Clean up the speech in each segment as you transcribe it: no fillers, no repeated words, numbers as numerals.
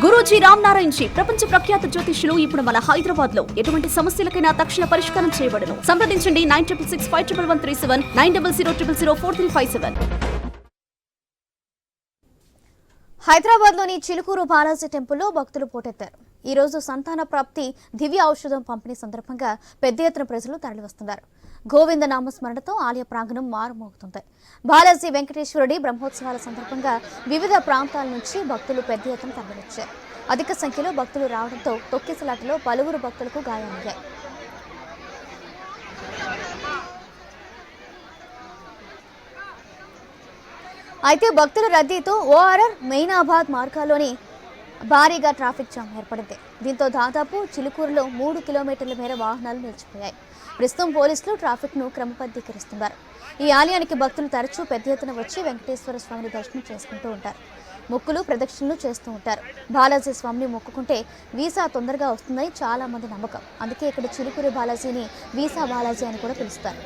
Guruji Ram Narayan G ప్రపంచ ప్రఖ్యాత జ్యోతిష్యులు ఇప్పుడు మన హైదరాబాద్ లో ఎటువంటి సమస్యలకైనా తక్షణ పరిష్కారం చేయబడును. సంప్రదించండి 96651137 9000004357. హైదరాబాద్ లోని చిలుకూరు బాలాజీ టెంపుల్లో భక్తులు పోటెత్తారు. ఈ రోజు సంతాన ప్రాప్తి దివ్య ఔషధం పంపిణీ సందర్భంగా పెద్ద ఎత్తున ప్రజలు తరలివస్తున్నారు. గోవింద నామస్మరణతో ఆలయ ప్రాంగణం మారుమోగుతుంది. బాలాజీ వెంకటేశ్వరుడి బ్రహ్మోత్సవాల సందర్భంగా వివిధ ప్రాంతాల నుంచి భక్తులు పెద్ద ఎత్తున తరలివచ్చారు. అధిక సంఖ్యలో భక్తులు రావడంతో తొక్కిసలాటలో పలువురు భక్తులకు గాయాలయ్యాయి. అయితే భక్తుల రద్దీతో ఓఆర్ఆర్ మెయినాబాద్ మార్గాల్లోని భారీగా ట్రాఫిక్ జామ్ ఏర్పడింది. దీంతో దాదాపు చిలుకూరులో 3 కిలోమీటర్ల మేర వాహనాలు నిలిచిపోయాయి. ప్రస్తుతం పోలీసులు ట్రాఫిక్ ను క్రమబద్ధీకరిస్తున్నారు. ఈ ఆలయానికి భక్తులు తరచూ పెద్ద ఎత్తున వచ్చి వెంకటేశ్వర స్వామిని దర్శనం చేసుకుంటూ ఉంటారు. మొక్కులు ప్రదక్షిణలు చేస్తూ ఉంటారు. బాలాజీ స్వామిని మొక్కుకుంటే వీసా తొందరగా వస్తుందని చాలా మంది నమ్మకం. అందుకే ఇక్కడ చిలుకూరు బాలాజీని వీసా బాలాజీ అని కూడా పిలుస్తారు.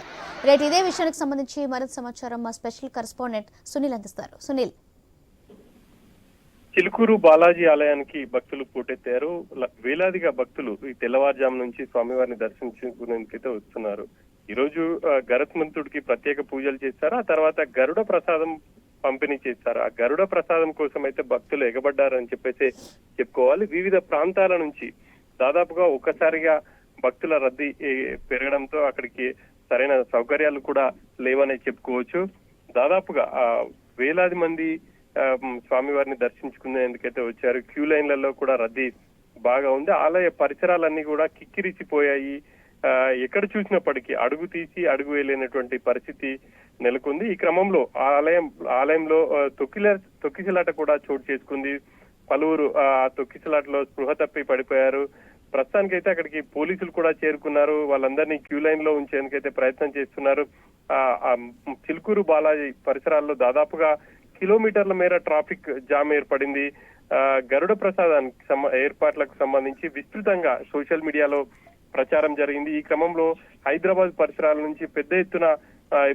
రేటు ఇదే విషయానికి సంబంధించి మరింత సమాచారం మా స్పెషల్ కరెస్పాండెంట్ సునీల్ అందిస్తారు. సునీల్, చిలుకూరు బాలాజీ ఆలయానికి భక్తులు పోటెత్తారు. వేలాదిగా భక్తులు ఈ తెల్లవారుజాము నుంచి స్వామివారిని దర్శించుకునేందుకైతే వస్తున్నారు. ఈ రోజు గరుత్మంతుడికి ప్రత్యేక పూజలు చేస్తారు. ఆ తర్వాత గరుడ ప్రసాదం పంపిణీ చేస్తారు. ఆ గరుడ ప్రసాదం కోసం అయితే భక్తులు ఎగబడ్డారని చెప్పేసి చెప్పుకోవాలి. వివిధ ప్రాంతాల నుంచి దాదాపుగా ఒక్కసారిగా భక్తుల రద్దీ పెరగడంతో అక్కడికి సరైన సౌకర్యాలు కూడా లేవనే చెప్పుకోవచ్చు. దాదాపుగా వేలాది మంది స్వామివారిని దర్శించుకునేందుకైతే వచ్చారు. క్యూ లైన్లలో కూడా రద్దీ బాగా ఉంది. ఆలయ పరిసరాలన్నీ కూడా కిక్కిరిసిపోయాయి. ఎక్కడ చూసినప్పటికీ అడుగు తీసి అడుగు వేయలేనటువంటి పరిస్థితి నెలకొంది. ఈ క్రమంలో ఆలయంలో తొక్కిసలాట కూడా చోటు చేసుకుంది. పలువురు ఆ తొక్కిసలాటలో స్పృహ తప్పి పడిపోయారు. ప్రస్తుతానికైతే అక్కడికి పోలీసులు కూడా చేరుకున్నారు. వాళ్ళందరినీ క్యూ లైన్ లో ఉంచేందుకైతే ప్రయత్నం చేస్తున్నారు. చిలుకూరు బాలాజీ పరిసరాల్లో దాదాపుగా కిలోమీటర్ల మేర ట్రాఫిక్ జామ్ ఏర్పడింది. గరుడ ప్రసాదానికి ఏర్పాట్లకు సంబంధించి విస్తృతంగా సోషల్ మీడియాలో ప్రచారం జరిగింది. ఈ క్రమంలో హైదరాబాద్ పరిసరాల నుంచి పెద్ద ఎత్తున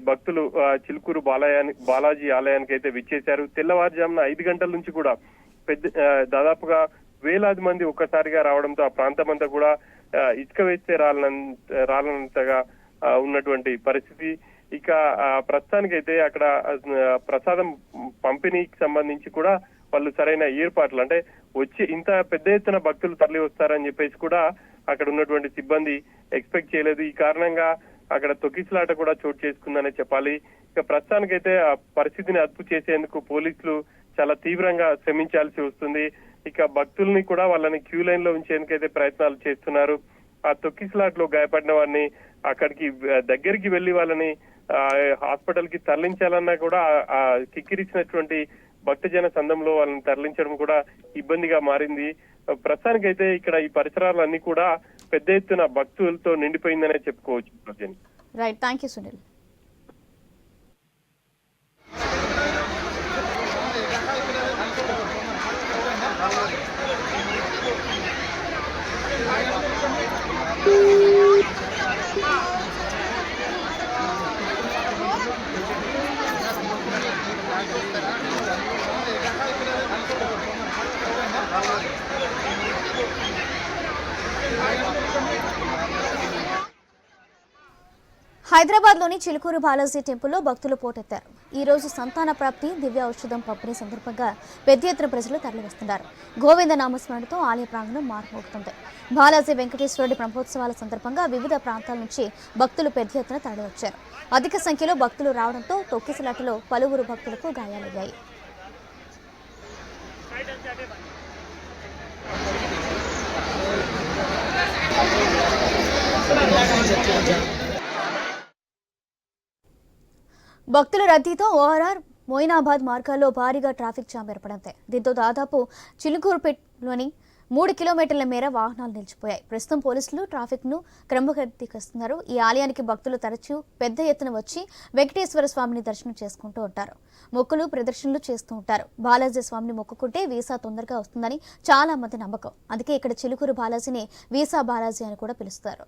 భక్తులు చిలుకూరు బాలాజీ ఆలయానికి అయితే విచ్చేశారు. తెల్లవారుజామున 5 గంటల నుంచి కూడా దాదాపుగా వేలాది మంది ఒక్కసారిగా రావడంతో ఆ ప్రాంతం అంతా కూడా ఇసుక వేస్తే రాలనంతగా ఉన్నటువంటి పరిస్థితి. ఇక ప్రస్తుతానికైతే అక్కడ ప్రసాదం పంపిణీకి సంబంధించి కూడా వాళ్ళు సరైన ఏర్పాట్లు, అంటే వచ్చి ఇంత పెద్ద ఎత్తున భక్తులు తరలి వస్తారని చెప్పేసి కూడా అక్కడ ఉన్నటువంటి సిబ్బంది ఎక్స్పెక్ట్ చేయలేదు. ఈ కారణంగా అక్కడ తొక్కిసలాట కూడా చోటు చేసుకుందనే చెప్పాలి. ఇక ప్రస్తుతానికైతే ఆ పరిస్థితిని అదుపు చేసేందుకు పోలీసులు చాలా తీవ్రంగా శ్రమించాల్సి వస్తుంది. ఇక భక్తుల్ని కూడా వాళ్ళని క్యూ లైన్ లో ఉంచేందుకైతే ప్రయత్నాలు చేస్తున్నారు. ఆ తొక్కిసలాట్లో గాయపడిన వారిని అక్కడికి దగ్గరికి వెళ్లి వాళ్ళని హాస్పిటల్ కి తరలించాలన్నా కూడా ఆ కిక్కిరిచ్చినటువంటి భక్తజన సందంలో వాళ్ళని తరలించడం కూడా ఇబ్బందిగా మారింది. ప్రస్తుతానికైతే ఇక్కడ ఈ పరిసరాలన్నీ కూడా పెద్ద ఎత్తున భక్తులతో నిండిపోయిందనే చెప్పుకోవచ్చు. Right, thank you Sunil. Hyderabad లోని చిలుకూరు బాలాజీ టెంపుల్లో భక్తులు పోటెత్తారు. ఈ రోజు సంతాన ప్రాప్తి దివ్య ఔషధం పంపిణీ సందర్భంగా పెద్ద ఎత్తున ప్రజలు తరలివస్తున్నారు. గోవింద నామస్మరణతో ఆలయ ప్రాంగణం మారుమోగుతుంది. బాలాజీ వెంకటేశ్వరుడి బ్రహ్మోత్సవాల సందర్భంగా వివిధ ప్రాంతాల నుంచి భక్తులు పెద్ద ఎత్తున తరలివచ్చారు. అధిక సంఖ్యలో భక్తులు రావడంతో తొక్కిసలాటలో పలువురు భక్తులకు గాయాలయ్యాయి. భక్తుల రద్దీతో ఓఆర్ఆర్ మొయినాబాద్ మార్గాల్లో భారీగా ట్రాఫిక్ జామ్ ఏర్పడింది. దీంతో దాదాపు చిలుకూరుపేటలోని 3 కిలోమీటర్ల మేర వాహనాలు నిలిచిపోయాయి. ప్రస్తుతం పోలీసులు ట్రాఫిక్ ను క్రమబద్ధీకరిస్తున్నారు. ఈ ఆలయానికి భక్తులు తరచూ పెద్ద ఎత్తున వచ్చి వెంకటేశ్వర స్వామిని దర్శనం చేసుకుంటూ ఉంటారు. మొక్కులు ప్రదర్శనలు చేస్తూ ఉంటారు. బాలాజీ స్వామిని మొక్కుకుంటే వీసా తొందరగా వస్తుందని చాలా మంది నమ్మకం. అందుకే ఇక్కడ చిలుకూరు బాలాజీని వీసా బాలాజీ అని కూడా పిలుస్తారు.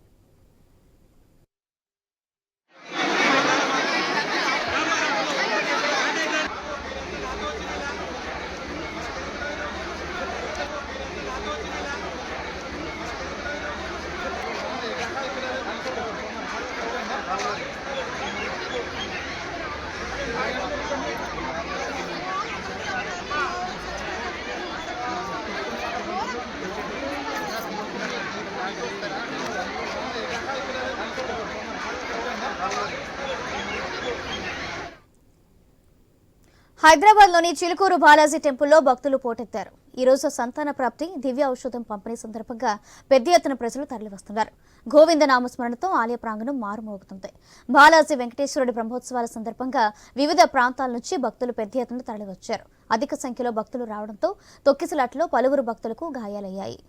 హైదరాబాద్లోని చిలుకూరు బాలాజీ టెంపుల్లో భక్తులు పోటెత్తారు. ఈ రోజు సంతాన ప్రాప్తి, దివ్య ఔషధం పంపిణీ సందర్భంగా పెద్ద ఎత్తున ప్రజలు తరలివస్తున్నారు. గోవింద నామస్మరణతో ఆలయ ప్రాంగణం మారుమోగుతుంది. బాలాజీ వెంకటేశ్వరుడి బ్రహ్మోత్సవాల సందర్భంగా వివిధ ప్రాంతాల నుంచి భక్తులు పెద్ద ఎత్తున తరలివచ్చారు. అధిక సంఖ్యలో భక్తులు రావడంతో తొక్కిసలాట్లో పలువురు భక్తులకు గాయాలయ్యాయి.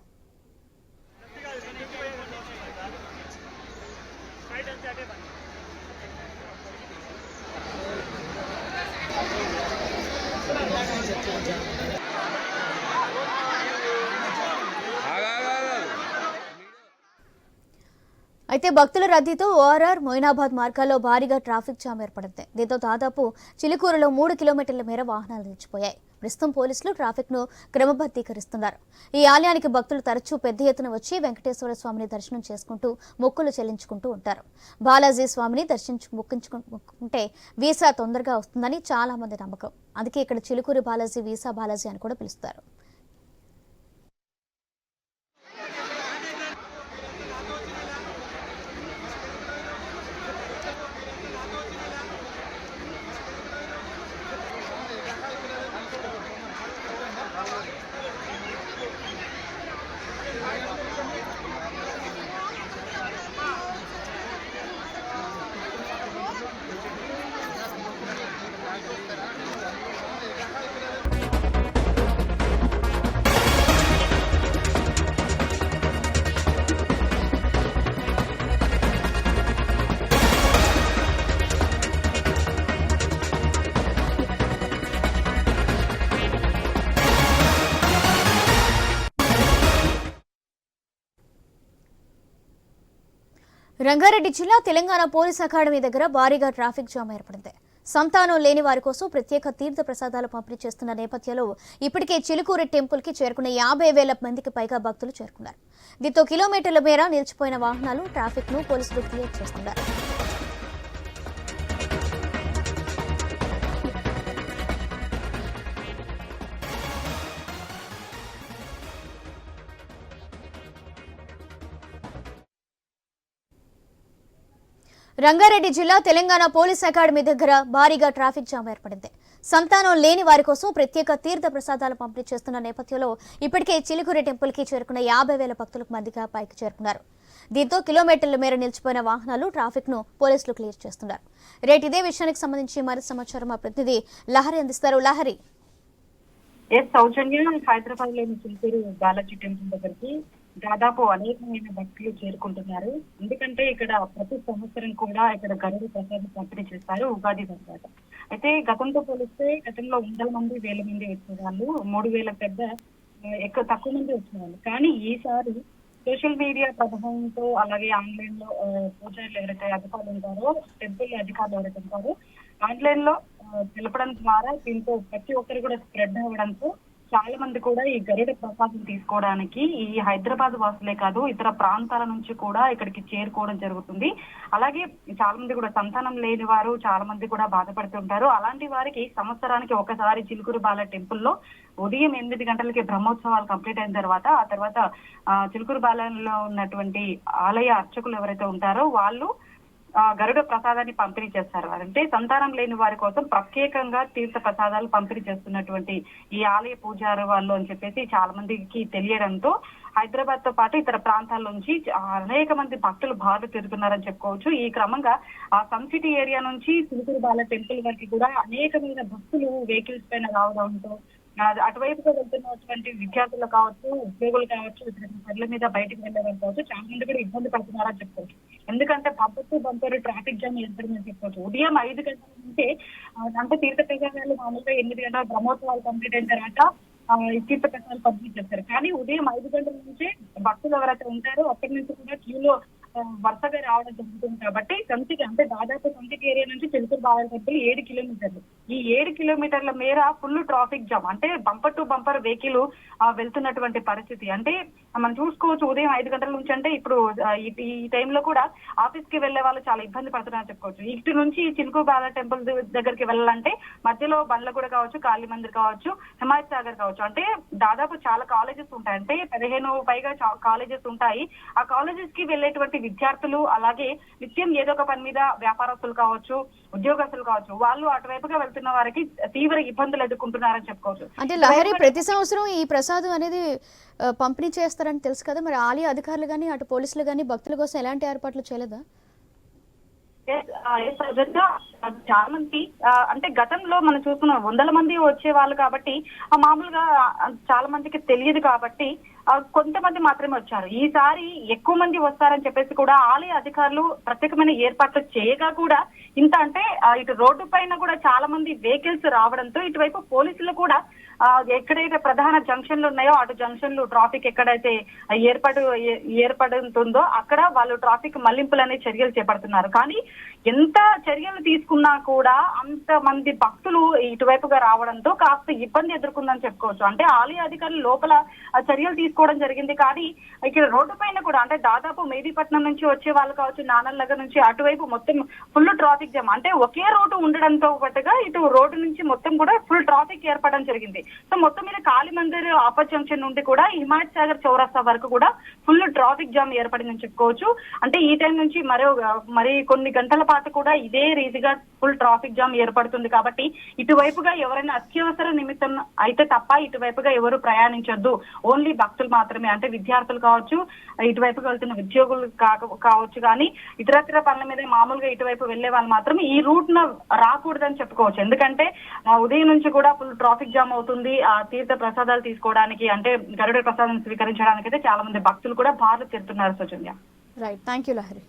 అయితే భక్తుల రద్దీతో ఓఆర్ఆర్ మొయినాబాద్ మార్గాల్లో భారీగా ట్రాఫిక్ జామ్ ఏర్పడింది. దీంతో దాదాపు చిలుకూరులో 3 కిలోమీటర్ల మేర వాహనాలు నిలిచిపోయాయి. ప్రస్తుతం పోలీసులు ట్రాఫిక్ ను క్రమబద్ధీకరిస్తున్నారు. ఈ ఆలయానికి భక్తులు తరచూ పెద్ద ఎత్తున వచ్చి వెంకటేశ్వర స్వామిని దర్శనం చేసుకుంటూ మొక్కులు చెల్లించుకుంటూ ఉంటారు. బాలాజీ స్వామిని మొక్కుంటే వీసా తొందరగా వస్తుందని చాలా మంది నమ్మకం. అందుకే ఇక్కడ చిలుకూరు బాలాజీ వీసా బాలాజీ అని కూడా పిలుస్తారు. రంగారెడ్డి జిల్లా తెలంగాణ పోలీస్ అకాడమీ దగ్గర భారీగా ట్రాఫిక్ జామ్ ఏర్పడింది. సంతానం లేని వారి కోసం ప్రత్యేక తీర్థ ప్రసాదాలు పంపిణీ చేస్తున్న నేపథ్యంలో ఇప్పటికే చిలుకూరు టెంపుల్ కి చేరుకున్న 50,000 మందికి పైగా భక్తులు చేరుకున్నారు. దీంతో కిలోమీటర్ల మేర నిలిచిపోయిన వాహనాలు ట్రాఫిక్ ను పోలీసులు క్లియర్ చేస్తున్నారు. రంగారెడ్డి జిల్లా తెలంగాణ పోలీస్ అకాడమీ దగ్గర భారీగా ట్రాఫిక్ జామ్ ఏర్పడింది. సంతానం లేని వారి కోసం ప్రత్యేక తీర్థ ప్రసాదాలు పంపిణీ చేస్తున్న నేపథ్యంలో ఇప్పటికే చిలుకూరు టెంపుల్ కి చేరుకున్న 50,000 భక్తులకు మందిగా పైకి చేరుకున్నారు. దీంతో కిలోమీటర్ల మేర నిలిచిపోయిన వాహనాలు ట్రాఫిక్ ను పోలీసులు క్లియర్ చేస్తున్నారు. రేటు ఇదే విషయానికి సంబంధించి మరింత సమాచారం మా ప్రతినిధి లహరి అందిస్తారు. లహరి, సౌజన్య హైదరాబాద్ లోని చిలుకూరు బాలాజీ టెంపుల్ దగ్గరికి దాదాపు అనేకమైన భక్తులు చేరుకుంటున్నారు. ఎందుకంటే ఇక్కడ ప్రతి సంవత్సరం కూడా ఇక్కడ గరుడ ప్రసాదం పంపిణీ చేస్తారు ఉగాది తర్వాత. అయితే గతంతో పోలిస్తే గతంలో 100 మంది 1000 మంది వచ్చేవాళ్ళు, 3000 పెద్ద ఎక్కువ తక్కువ మంది వచ్చేవాళ్ళు. కానీ ఈసారి సోషల్ మీడియా ప్రభావంతో, అలాగే ఆన్లైన్ లో పూజారులు ఎవరైతే అధికారులు ఉంటారో, టెంపుల్ అధికారులు ఎవరైతే ఉంటారో ఆన్లైన్ లో తెలపడం ద్వారా దీంతో ప్రతి ఒక్కరు కూడా స్ప్రెడ్ అవ్వడంతో చాలా మంది కూడా ఈ గరుడ ప్రసాదం తీసుకోవడానికి ఈ హైదరాబాద్ వాసులే కాదు ఇతర ప్రాంతాల నుంచి కూడా ఇక్కడికి చేరుకోవడం జరుగుతుంది. అలాగే చాలా మంది కూడా సంతానం లేని వారు చాలా మంది కూడా బాధపడుతుంటారు. అలాంటి వారికి సంవత్సరానికి ఒకసారి చిలుకూరు బాల టెంపుల్లో ఉదయం 8 గంటలకి బ్రహ్మోత్సవాలు కంప్లీట్ అయిన తర్వాత ఆ తర్వాత చిలుకూరు బాలలో ఉన్నటువంటి ఆలయ అర్చకులు ఎవరైతే ఉంటారో వాళ్ళు గరుడ ప్రసాదాన్ని పంపిణీ చేస్తారు. అంటే సంతానం లేని వారి కోసం ప్రత్యేకంగా తీర్థ ప్రసాదాలు పంపిణీ చేస్తున్నటువంటి ఈ ఆలయ పూజారు వాళ్ళు అని చెప్పేసి చాలా మందికి తెలియడంతో హైదరాబాద్ తో పాటు ఇతర ప్రాంతాల నుంచి అనేక మంది భక్తులు బారులు తిరుగుతున్నారని చెప్పుకోవచ్చు. ఈ క్రమంగా ఆ సన్ సిటీ ఏరియా నుంచి చిలుకూరు బాల టెంపుల్ వరకు కూడా అనేకమైన భక్తులు వెహికల్స్ పైన రావడంతో అటువైపుగా వెళ్తున్నటువంటి విద్యార్థులు కావచ్చు, ఉద్యోగులు కావచ్చు, ఇతర పనుల మీద బయటకు వెళ్ళేవారు కావచ్చు, చాలా మంది కూడా ఇబ్బంది పడుతున్నారని చెప్పుకోవచ్చు. ఎందుకంటే బంపర్ ట్రాఫిక్ జామ్ ఏర్పడిందని చెప్పుకోవచ్చు. ఉదయం 5 గంటల నుంచే అంటే తీర్థ ప్రసాదాలు మామూలుగా 8 గంటల బ్రహ్మోత్సవాలు కంప్లీట్ అయిన తర్వాత తీర్థ ప్రసాదాలు పంపిణీ చేస్తారు. కానీ ఉదయం 5 గంటల నుంచే భక్తులు ఎవరైతే ఉంటారో అక్కడి నుంచి కూడా క్యూలో వరుసగా రావడం జరుగుతుంది. కాబట్టి సంతికి అంటే దాదాపు సంతికి ఏరియా నుంచి చిలుకూరు బాల టెంపుల్ 7 కిలోమీటర్లు. ఈ 7 కిలోమీటర్ల మేర ఫుల్ ట్రాఫిక్ జామ్, అంటే బంపర్ టు బంపర్ వెహికల్ వెళ్తున్నటువంటి పరిస్థితి. అంటే మనం చూసుకోవచ్చు ఉదయం 5 గంటల నుంచి, అంటే ఇప్పుడు ఈ టైంలో కూడా ఆఫీస్ కి వెళ్లే వాళ్ళు చాలా ఇబ్బంది పడుతున్నారని చెప్పుకోవచ్చు. ఇటు నుంచి చిలుకూరు బాల టెంపుల్ దగ్గరికి వెళ్ళాలంటే మధ్యలో బండ్లగూడ కావచ్చు, కాళీ మందిర్ కావచ్చు, హిమాయత్ సాగర్ కావచ్చు, అంటే దాదాపు చాలా కాలేజెస్ ఉంటాయి. అంటే 15 పైగా కాలేజెస్ ఉంటాయి. ఆ కాలేజెస్ కి వెళ్ళేటువంటి విద్యార్థులు అలాగే నిత్యం ఏదో ఒక పని మీద వ్యాపారస్తులు కావచ్చు, ఉద్యోగస్తులు కావచ్చు, వాళ్ళు అటువైపుగా వెళ్తున్న వారికి తీవ్ర ఇబ్బందులు ఎదుర్కొంటున్నారని చెప్పుకోవచ్చు. అంటే లహరి ప్రతి సంవత్సరం ఈ ప్రసాదం అనేది పంపిణీ చేస్తారని తెలుసు కదా, మరి ఆలయ అధికారులు కానీ అటు పోలీసులు కానీ భక్తుల కోసం ఎలాంటి ఏర్పాట్లు చేయలేదా? చాలా మంది అంటే గతంలో మనం చూస్తున్నాం 100 మంది వచ్చే వాళ్ళు కాబట్టి మామూలుగా చాలా మందికి తెలియదు కాబట్టి కొంతమంది మాత్రమే వచ్చారు. ఈసారి ఎక్కువ మంది వస్తారని చెప్పేసి కూడా ఆలయ అధికారులు ప్రత్యేకమైన ఏర్పాట్లు చేయగా కూడా ఇంత అంటే ఇటు రోడ్డు పైన కూడా చాలా మంది వెహికల్స్ రావడంతో ఇటువైపు పోలీసులు కూడా ఎక్కడైతే ప్రధాన జంక్షన్లు ఉన్నాయో అటు జంక్షన్లు ట్రాఫిక్ ఎక్కడైతే ఏర్పడుతుందో అక్కడ వాళ్ళు ట్రాఫిక్ మళ్లింపులనే చర్యలు చేపడుతున్నారు. కానీ ఎంత చర్యలు తీసుకున్నా కూడా అంత మంది భక్తులు ఇటువైపుగా రావడంతో కాస్త ఇబ్బంది ఎదుర్కొందని చెప్పుకోవచ్చు. అంటే ఆలయ అధికారులు లోపల చర్యలు తీసుకోవడం జరిగింది, కానీ ఇక్కడ రోడ్డు పైన కూడా అంటే దాదాపు మేదీపట్నం నుంచి వచ్చే వాళ్ళు కావచ్చు, నానల్లగర్ నుంచి అటువైపు మొత్తం ఫుల్ ట్రాఫిక్ జామ్. అంటే ఒకే రోడ్డు ఉండడంతో పాటుగా ఇటు రోడ్డు నుంచి మొత్తం కూడా ఫుల్ ట్రాఫిక్ ఏర్పడడం జరిగింది. సో మొత్తం మీద కాళీమందిర్ ఆపర్ జంక్షన్ నుండి కూడా హిమాయత్ సాగర్ చౌరస్తా వరకు కూడా ఫుల్ ట్రాఫిక్ జామ్ ఏర్పడిందని చెప్పుకోవచ్చు. అంటే ఈ టైం నుంచి మరి కొన్ని గంటల పాటు కూడా ఇదే రీతిగా ఫుల్ ట్రాఫిక్ జామ్ ఏర్పడుతుంది. కాబట్టి ఇటువైపుగా ఎవరైనా అత్యవసర నిమిత్తం అయితే తప్ప ఇటువైపుగా ఎవరు ప్రయాణించొద్దు. ఓన్లీ భక్తులు మాత్రమే, అంటే విద్యార్థులు కావచ్చు, ఇటువైపుగా వెళ్తున్న ఉద్యోగులు కావచ్చు, కానీ ఇతరత్ర పనుల మీద మామూలుగా ఇటువైపు వెళ్లే వాళ్ళు మాత్రం ఈ రూట్ ను రాకూడదని చెప్పుకోవచ్చు. ఎందుకంటే ఉదయం నుంచి కూడా ఫుల్ ట్రాఫిక్ జామ్ అవుతుంది. ఆ తీర్థ ప్రసాదాలు తీసుకోవడానికి అంటే గరుడ ప్రసాదం స్వీకరించడానికి అయితే చాలా మంది భక్తులు కూడా బార్లు చేరుతున్నారు. Soujanya. Right, thank you Lahari.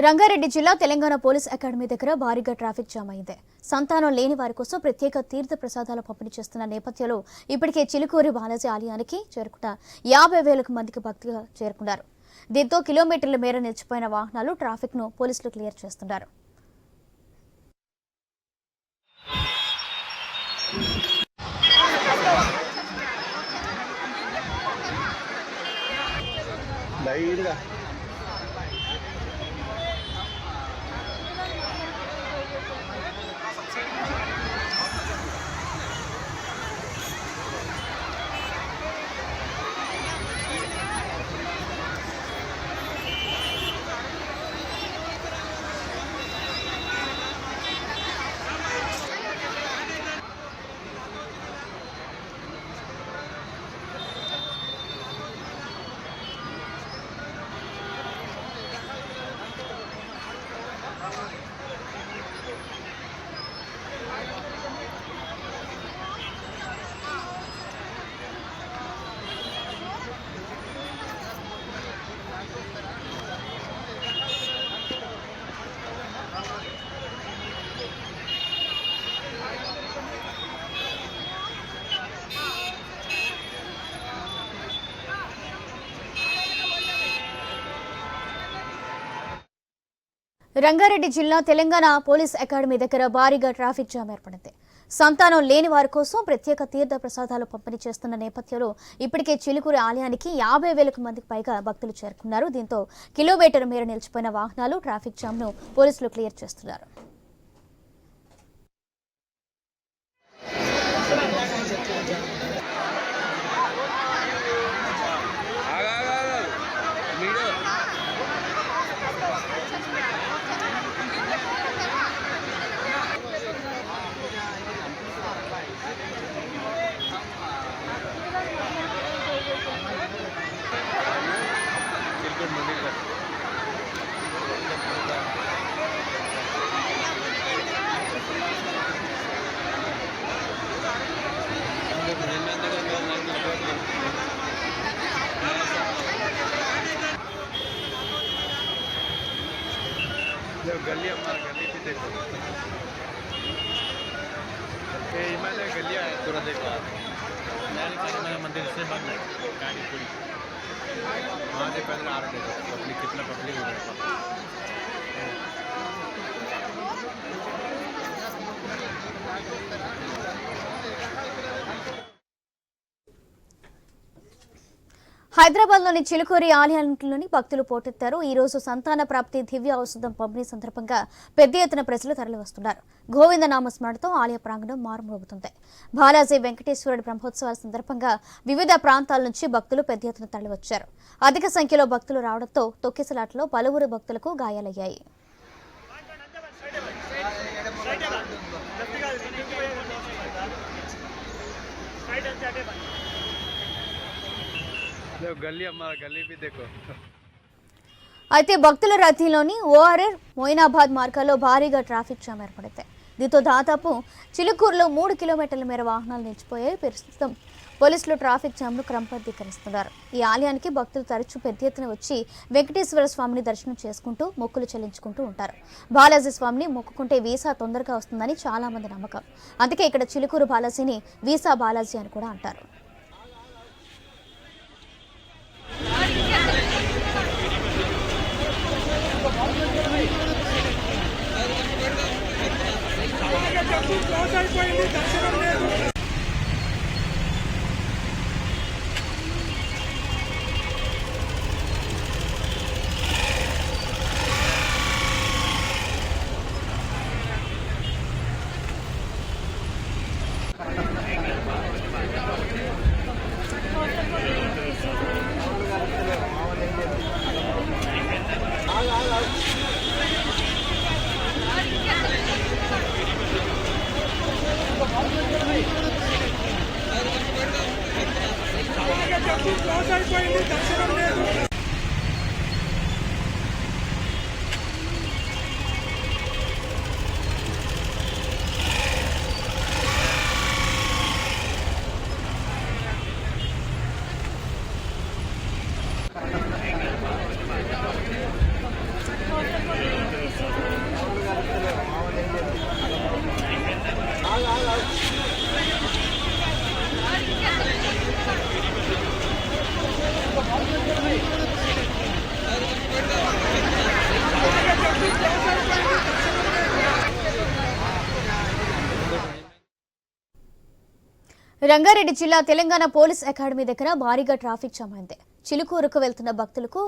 Rangareddy జిల్లా తెలంగాణ పోలీస్ అకాడమీ దగ్గర భారీగా ట్రాఫిక్ జామ్ అయింది. సంతానం లేని వారి కోసం ప్రత్యేక తీర్థ ప్రసాదాలు పంపిణీ చేస్తున్న నేపథ్యంలో ఇప్పటికే చిలుకూరి బాలాజీ ఆలయానికి చేరుకున్న 50,000 మందికి భక్తులు చేరుకున్నారు. దీంతో కిలోమీటర్ల మేర నిలిచిపోయిన వాహనాలు ట్రాఫిక్ ను పోలీసులు క్లియర్ చేస్తున్నారు. రంగారెడ్డి జిల్లా తెలంగాణ పోలీస్ అకాడమీ దగ్గర భారీగా ట్రాఫిక్ జామ్ ఏర్పడింది. సంతానం లేని వారి కోసం ప్రత్యేక తీర్థ ప్రసాదాలు పంపిణీ చేస్తున్న నేపథ్యంలో ఇప్పటికే చిలుకూరు ఆలయానికి 50,000 మందికి పైగా భక్తులు చేరుకున్నారు. దీంతో కిలోమీటర్ మేర నిలిచిపోయిన వాహనాలు, ట్రాఫిక్ జామ్ ను పోలీసులు క్లియర్ చేస్తున్నారు. गली हमारा गली भी देखो हिमालय गलियाँ है पूरा देखो मैंने मंदिर से बंद है गाड़ी पूरी वहाँ से पैदल आ रहे थे पब्लिक कितना पब्लिक हो रहा है। హైదరాబాద్లోని చిలుకూరి ఆలయంలోని భక్తులు పోటెత్తారు. ఈ రోజు సంతాన ప్రాప్తి దివ్య ఔషధం పంపిణీ సందర్భంగా పెద్ద ఎత్తున ప్రజలు తరలివస్తున్నారు. గోవిందనామ స్మరణతో ఆలయ ప్రాంగణం మారుమోగుతుంది. బాలాజీ వెంకటేశ్వరుడి బ్రహ్మోత్సవాల సందర్భంగా వివిధ ప్రాంతాల నుంచి భక్తులు పెద్ద ఎత్తున తరలివచ్చారు. అధిక సంఖ్యలో భక్తులు రావడంతో తొక్కిసలాటలో పలువురు భక్తులకు గాయాలయ్యాయి. అయితే భక్తుల రద్దీలోని ఓఆర్ఆర్ మొయినాబాద్ మార్గాల్లో భారీగా ట్రాఫిక్ జామ్ ఏర్పడింది. దీంతో దాదాపు చిలుకూరులో 3 కిలోమీటర్ల మేర వాహనాలు నిలిచిపోయాయి. ప్రస్తుతం పోలీసులు ట్రాఫిక్ జామ్ను క్రమబద్ధీకరిస్తున్నారు. ఈ ఆలయానికి భక్తులు తరచూ పెద్ద ఎత్తున వచ్చి వెంకటేశ్వర స్వామిని దర్శనం చేసుకుంటూ మొక్కులు చెల్లించుకుంటూ ఉంటారు. బాలాజీ స్వామిని మొక్కుకుంటే వీసా తొందరగా వస్తుందని చాలా మంది నమ్మకం. అందుకే ఇక్కడ చిలుకూరు బాలాజీని వీసా బాలాజీ అని కూడా అంటారు. రంగారెడ్డి జిల్లా తెలంగాణ పోలీస్ అకాడమీ దగ్గర భారీగా ట్రాఫిక్ జామ్ అయింది. చిలుకూరుకు వెళ్తున్న భక్తులకు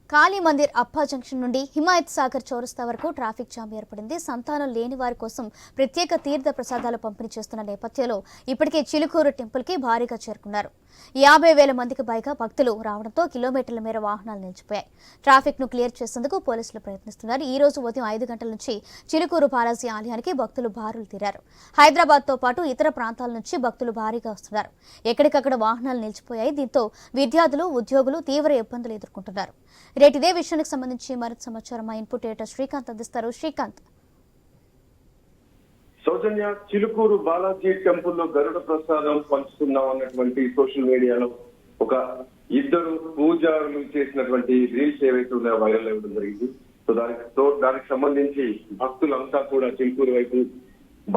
కాళీ మందిర్ అప్పా జంక్షన్ నుండి హిమాయత్ సాగర్ చౌరస్తా వరకు ట్రాఫిక్ జామ్ ఏర్పడింది. సంతానం లేని వారి కోసం ప్రత్యేక తీర్థ ప్రసాదాలు పంపిణీ చేస్తున్న నేపథ్యంలో ఇప్పటికే చిలుకూరు టెంపుల్కి భారీగా చేరుకున్నారు. 50,000 మందికి పైగా భక్తులు రావడంతో కిలోమీటర్ల మేర వాహనాలు నిలిచిపోయాయి. ట్రాఫిక్ ను క్లియర్ చేసేందుకు పోలీసులు ప్రయత్నిస్తున్నారు. ఈ రోజు ఉదయం 5 గంటల నుంచి చిలుకూరు బాలాజీ ఆలయానికి భక్తులు బారులు తీరారు. హైదరాబాద్ తో పాటు ఇతర ప్రాంతాల నుంచి భక్తులు భారీగా వస్తున్నారు. ఎక్కడికక్కడ వాహనాలు నిలిచిపోయాయి. దీంతో విద్యార్థులు, ఉద్యోగులు తీవ్ర ఇబ్బందులు ఎదుర్కొంటున్నారు. రేటు ఇదే విషయానికి సంబంధించి మరింత సమాచారం మా ఇన్పుట్ ఎడిటర్ శ్రీకాంత్ అందిస్తారు. శ్రీకాంత్, సౌజన్య, చిలుకూరు బాలాజీ టెంపుల్లో గరుడ ప్రసాదం పంచుతున్నాం అన్నటువంటి సోషల్ మీడియాలో ఒక ఇద్దరు పూజారులు చేసినటువంటి రీల్స్ ఏవైతే ఉన్నాయో వైరల్ అవ్వడం జరిగింది. సో దానికి సంబంధించి భక్తులంతా కూడా చిలుకూరు వైపు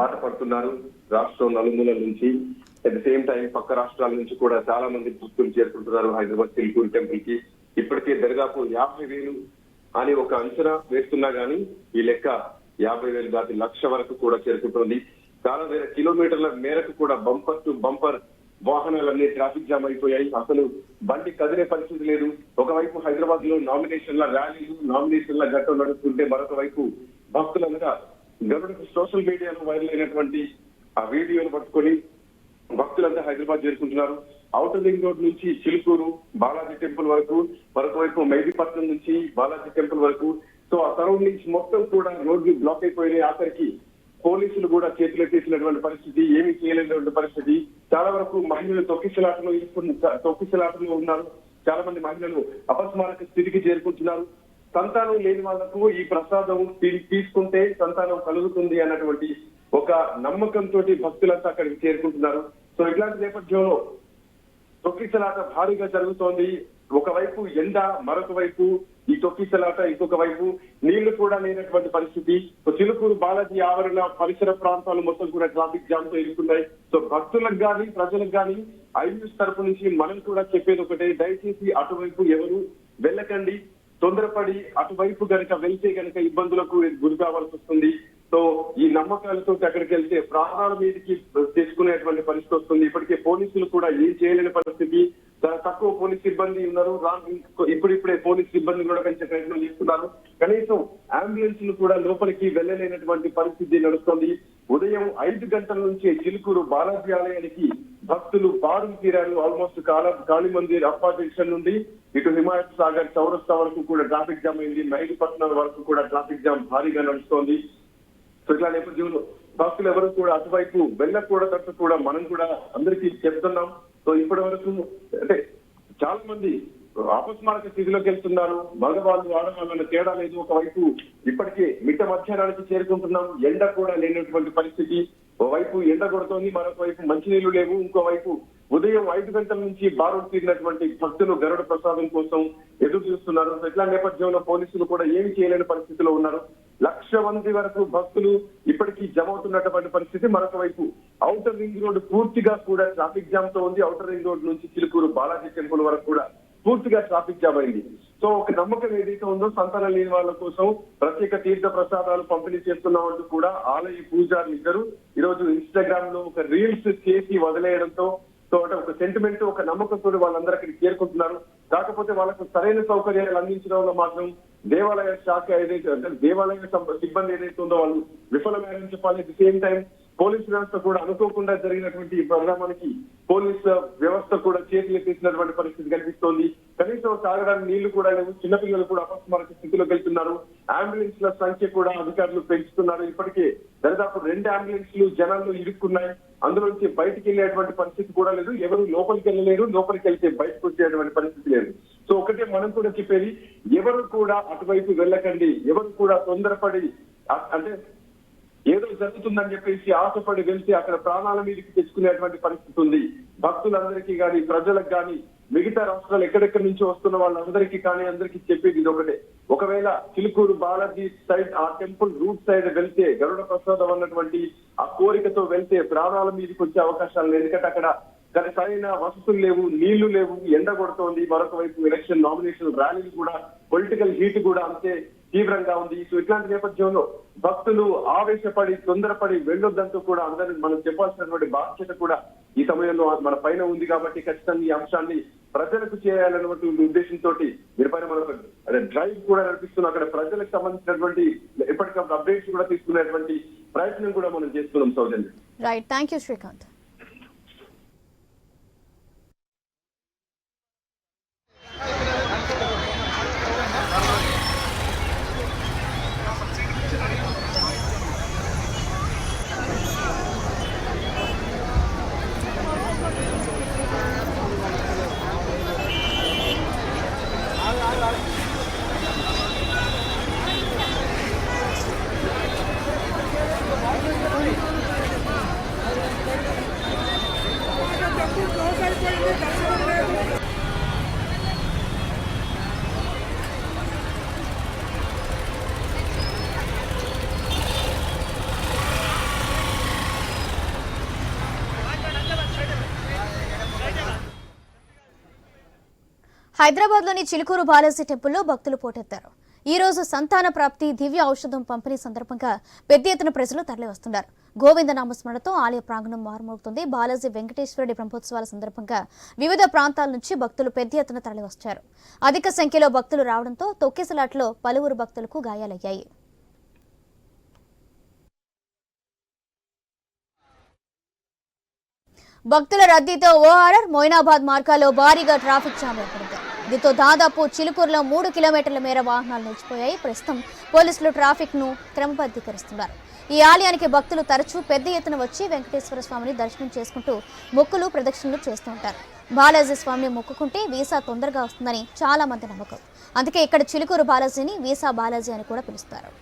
బాట పడుతున్నారు. రాష్ట్రం నలుమూలల నుంచి, అట్ ద సేమ్ టైం పక్క రాష్ట్రాల నుంచి కూడా చాలా మంది భక్తులు చేరుకుంటున్నారు హైదరాబాద్ చిలుకూరు టెంపుల్ కి. ఇప్పటికే దరిదాపు 50,000 అని ఒక అంచనా వేస్తున్నా గానీ ఈ లెక్క 50,000 దాటి 1,00,000 వరకు కూడా చేరుకుంటోంది. చాలా వేల కిలోమీటర్ల మేరకు కూడా బంపర్ టు బంపర్ వాహనాలన్నీ ట్రాఫిక్ జామ్ అయిపోయాయి. అసలు బండి కదిలే పరిస్థితి లేదు. ఒకవైపు హైదరాబాద్ లో నామినేషన్ల ర్యాలీలు, నామినేషన్ల ఘట్టం నడుస్తుంటే మరొక వైపు భక్తులంతా గరుడ సోషల్ మీడియాలో వైరల్ అయినటువంటి ఆ వీడియోను పట్టుకొని భక్తులంతా హైదరాబాద్ చేరుకుంటున్నారు. ఔటర్ రింగ్ రోడ్ నుంచి చిలుకూరు బాలాజీ టెంపుల్ వరకు, మరొక వైపు మెహదీపట్నం నుంచి బాలాజీ టెంపుల్ వరకు. సో ఆ సరౌండింగ్స్ మొత్తం కూడా రోడ్లు బ్లాక్ అయిపోయినాయి. ఆఖరికి పోలీసులు కూడా చేతులెత్తేసినటువంటి పరిస్థితి, ఏమీ చేయలేనటువంటి పరిస్థితి. చాలా వరకు మహిళలు తొక్కిసలాటలో ఉన్నారు. చాలా మంది మహిళలు అపస్మారక స్థితికి చేరుకుంటున్నారు. సంతానం లేని వాళ్లకు ఈ ప్రసాదం తీసుకుంటే సంతానం కలుగుతుంది అన్నటువంటి ఒక నమ్మకంతో భక్తులంతా అక్కడికి చేరుకుంటున్నారు. సో ఇట్లాంటి నేపథ్యంలో తొక్కిసలాట భారీగా జరుగుతోంది. ఒకవైపు ఎండ, మరొక వైపు ఈ తొక్కిసలాట, ఇంకొక వైపు నీళ్లు కూడా లేనటువంటి పరిస్థితి. సో చిలుకూరు బాలాజీ ఆవరణ పరిసర ప్రాంతాలు మొత్తం కూడా ట్రాఫిక్ జామ్ తో ఇరుక్కున్నాయి. సో భక్తులకు గాని ప్రజలకు గాని ఐన్యూస్ తరపు నుంచి మనం కూడా చెప్పేది ఒకటే, దయచేసి అటువైపు ఎవరు వెళ్ళకండి. తొందరపడి అటువైపు గనక వెళ్తే గనక ఇబ్బందులకు గురి కావాల్సి వస్తుంది. సో ఈ నమ్మకాలతో అక్కడికి వెళ్తే ప్రాణాల మీదకి తెచ్చుకునేటువంటి పరిస్థితి వస్తుంది. ఇప్పటికే పోలీసులు కూడా ఏం చేయలేని పరిస్థితి. తక్కువ పోలీస్ సిబ్బంది ఉన్నారు. ఇప్పుడిప్పుడే పోలీస్ సిబ్బంది కూడా పెంచే ప్రయత్నం చేస్తున్నారు. కనీసం అంబులెన్స్ కూడా లోపలికి వెళ్ళలేనటువంటి పరిస్థితి నడుస్తుంది. ఉదయం 5 గంటల నుంచే చిలుకూరు బాలాజీ ఆలయానికి భక్తులు బారులు తీరారు. ఆల్మోస్ట్ కాళీ మందిర్ అప్పా జంక్షన్ నుండి ఇటు హిమాయత్ సాగర్ చౌరస్తా వరకు కూడా ట్రాఫిక్ జామ్ అయింది. మెహదీపట్నం వరకు కూడా ట్రాఫిక్ జామ్ భారీగా నడుస్తోంది. సో ఇట్లా నేపథ్యంలో భక్తులు ఎవరు కూడా అటువైపు వెళ్ళకూడదంటూ కూడా మనం కూడా అందరికీ చెప్తున్నాం. సో ఇప్పటి వరకు అంటే చాలా మంది అపస్మారక స్థితిలోకి వెళ్తున్నారు. మగవాళ్ళు ఆడవాళ్ళు అన్న తేడా లేదు. ఒకవైపు ఇప్పటికే మిట్ట మధ్యాహ్నానికి చేరుకుంటున్నాం. ఎండ కూడా లేనటువంటి పరిస్థితి. ఓవైపు ఎండ కొడుతోంది, మరొక వైపు మంచినీళ్లు లేవు. ఇంకోవైపు ఉదయం 5 గంటల నుంచి బారులు తీరినటువంటి భక్తులు గరుడ ప్రసాదం కోసం ఎదురు చూస్తున్నారు. ఇట్లా నేపథ్యంలో పోలీసులు కూడా ఏమి చేయలేని పరిస్థితిలో ఉన్నారు. 1,00,000 మంది వరకు భక్తులు ఇప్పటికీ జమ అవుతున్నటువంటి పరిస్థితి. మరొక వైపు ఔటర్ రింగ్ రోడ్ పూర్తిగా కూడా ట్రాఫిక్ జామ్ తో ఉంది. ఔటర్ రింగ్ రోడ్ నుంచి చిలుకూరు బాలాజీ టెంపుల్ వరకు కూడా పూర్తిగా ట్రాఫిక్ జామ్ అయింది. సో ఒక నమ్మకం ఏదైతే ఉందో సంతానం లేని వాళ్ళ కోసం ప్రత్యేక తీర్థ ప్రసాదాలు పంపిణీ చేస్తున్నామంటూ కూడా ఆలయ పూజారులు ఇద్దరు ఈరోజు ఇన్స్టాగ్రామ్ లో ఒక రీల్స్ చేసి వదిలేయడంతో సో అంటే ఒక సెంటిమెంట్, ఒక నమ్మకంతో వాళ్ళందరూ అక్కడికి చేరుకుంటున్నారు. కాకపోతే వాళ్ళకు సరైన సౌకర్యాలు అందించడంలో మాత్రం దేవాలయ శాఖ ఏదైతే అంటే దేవాలయ సిబ్బంది ఏదైతే ఉందో వాళ్ళు విఫలమేరని చెప్పాలి. At the same time police వ్యవస్థ కూడా అనుకోకుండా జరిగినటువంటి ఈ పరిణామానికి పోలీస్ వ్యవస్థ కూడా చేతులెత్తేసినటువంటి పరిస్థితి కనిపిస్తోంది. కనీసం తాగడానికి నీళ్లు కూడా లేవు. చిన్నపిల్లలు కూడా అపస్మారక స్థితిలోకి వెళ్తున్నారు. అంబులెన్స్ ల సంఖ్య కూడా అధికారులు పెంచుతున్నారు. ఇప్పటికే దాదాపు 2 అంబులెన్స్లు జనాల్లో ఇరుక్కున్నాయి. అందులోంచి బయటికి వెళ్ళేటువంటి పరిస్థితి కూడా లేదు. ఎవరు లోపలికి వెళ్ళలేరు, లోపలికి వెళ్తే బయటకు వచ్చేటువంటి పరిస్థితి లేదు. సో ఒకటే మనం కూడా చెప్పేది, ఎవరు కూడా అటువైపు వెళ్ళకండి. ఎవరు కూడా తొందరపడి అంటే ఏదో జరుగుతుందని చెప్పేసి ఆశపడి వెళ్తే అక్కడ ప్రాణాల మీదకి తెచ్చుకునేటువంటి పరిస్థితి ఉంది. భక్తులందరికీ కానీ ప్రజలకు కానీ మిగతా రాష్ట్రాలు ఎక్కడెక్కడి నుంచి వస్తున్న వాళ్ళందరికీ కానీ అందరికీ చెప్పేది ఇది ఒకటే, ఒకవేళ చిలుకూరు బాలాజీ సైడ్ ఆ టెంపుల్ రూట్ సైడ్ వెళ్తే గరుడ ప్రసాదం అన్నటువంటి ఆ కోరికతో వెళ్తే ప్రాణాల మీదకి వచ్చే అవకాశాలు లేదు. ఎందుకంటే అక్కడ సరైన వసతులు లేవు, నీళ్లు లేవు, ఎండ కొడుతోంది. మరొక వైపు ఎలక్షన్ నామినేషన్ ర్యాలీలు కూడా పొలిటికల్ హీట్ కూడా అంతే తీవ్రంగా ఉంది. సో ఇట్లాంటి నేపథ్యంలో భక్తులు ఆవేశపడి తొందరపడి వెళ్ళొద్దంటూ కూడా అందరూ మనం చెప్పాల్సినటువంటి బాధ్యత కూడా ఈ సమయంలో మన పైన ఉంది. కాబట్టి ఖచ్చితంగా ఈ అంశాన్ని ప్రజలకు చేయాలన్నటువంటి ఉద్దేశంతో దీనిపైన మనం డ్రైవ్ కూడా నడిపిస్తున్నాం. అక్కడ ప్రజలకు సంబంధించినటువంటి ఎప్పటికప్పుడు అప్డేట్స్ కూడా తీసుకునేటువంటి ప్రయత్నం కూడా మనం చేస్తున్నాం. సౌజన్య, రైట్, థ్యాంక్ యూ శ్రీకాంత్. హైదరాబాద్లోని చిలుకూరు బాలాజీ టెంపుల్లో భక్తులు పోటెత్తారు. ఈ రోజు సంతాన ప్రాప్తి దివ్య ఔషధం పంపిణీ సందర్భంగా పెద్ద ఎత్తున ప్రజలు తరలివస్తున్నారు. గోవింద నామస్మరణతో ఆలయ ప్రాంగణం మారుమోగుతుంది. బాలాజీ వెంకటేశ్వరుడి బ్రహ్మోత్సవాల సందర్భంగా వివిధ ప్రాంతాల నుంచి భక్తులు పెద్ద ఎత్తున తరలివచ్చారు. అధిక సంఖ్యలో భక్తులు రావడంతో తొక్కిసలాట్లో పలువురు భక్తులకు గాయాలయ్యాయి. భక్తుల రద్దీతో ఓఆర్ఆర్ మొయినాబాద్ మార్గాల్లో భారీగా ట్రాఫిక్ జామ్ ఏర్పడింది. దీంతో దాదాపు చిలుకూరులో 3 కిలోమీటర్ల మేర వాహనాలు నిలిచిపోయాయి. ప్రస్తుతం పోలీసులు ట్రాఫిక్ ను క్రమబద్ధీకరిస్తున్నారు. ఈ ఆలయానికి భక్తులు తరచూ పెద్ద ఎత్తున వచ్చి వెంకటేశ్వర స్వామిని దర్శనం చేసుకుంటూ మొక్కులు ప్రదక్షిణలు చేస్తూ ఉంటారు. బాలాజీ స్వామిని మొక్కుకుంటే వీసా తొందరగా వస్తుందని చాలా మంది నమ్మకం. అందుకే ఇక్కడ చిలుకూరు బాలాజీని వీసా బాలాజీ అని కూడా పిలుస్తారు.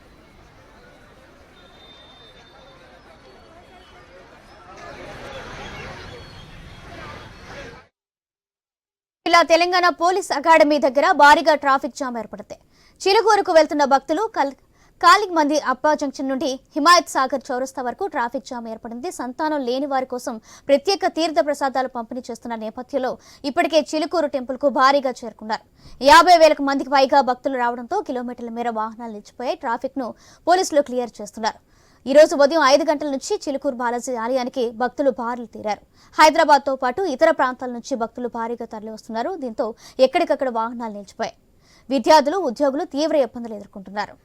ఇలా తెలంగాణ పోలీస్ అకాడమీ దగ్గర భారీగా ట్రాఫిక్ జామ్ ఏర్పడింది. చిలుకూరుకు వెళ్తున్న భక్తులు కాలిమంది అప్పా జంక్షన్ నుండి హిమాయత్ సాగర్ చౌరస్తా వరకు ట్రాఫిక్ జామ్ ఏర్పడింది. సంతానం లేని వారి కోసం ప్రత్యేక తీర్థ ప్రసాదాలు పంపిణీ చేస్తున్న నేపథ్యంలో ఇప్పటికే చిలుకూరు టెంపుల్ కు భారీగా చేరుకున్నారు. 50,000 మందికి పైగా భక్తులు రావడంతో కిలోమీటర్ల మేర వాహనాలు నిలిచిపోయాయి. ట్రాఫిక్ ను పోలీసులు క్లియర్ చేస్తున్నారు. ఈ రోజు ఉదయం 5 గంటల నుంచి చిలుకూరు బాలాజీ ఆలయానికి భక్తులు బారులు తీరారు. హైదరాబాద్ తో పాటు ఇతర ప్రాంతాల నుంచి భక్తులు భారీగా తరలివస్తున్నారు. దీంతో ఎక్కడికక్కడ వాహనాలు నిలిచిపోయాయి. విద్యార్థులు, ఉద్యోగులు తీవ్ర ఇబ్బందులు ఎదుర్కొంటున్నారు.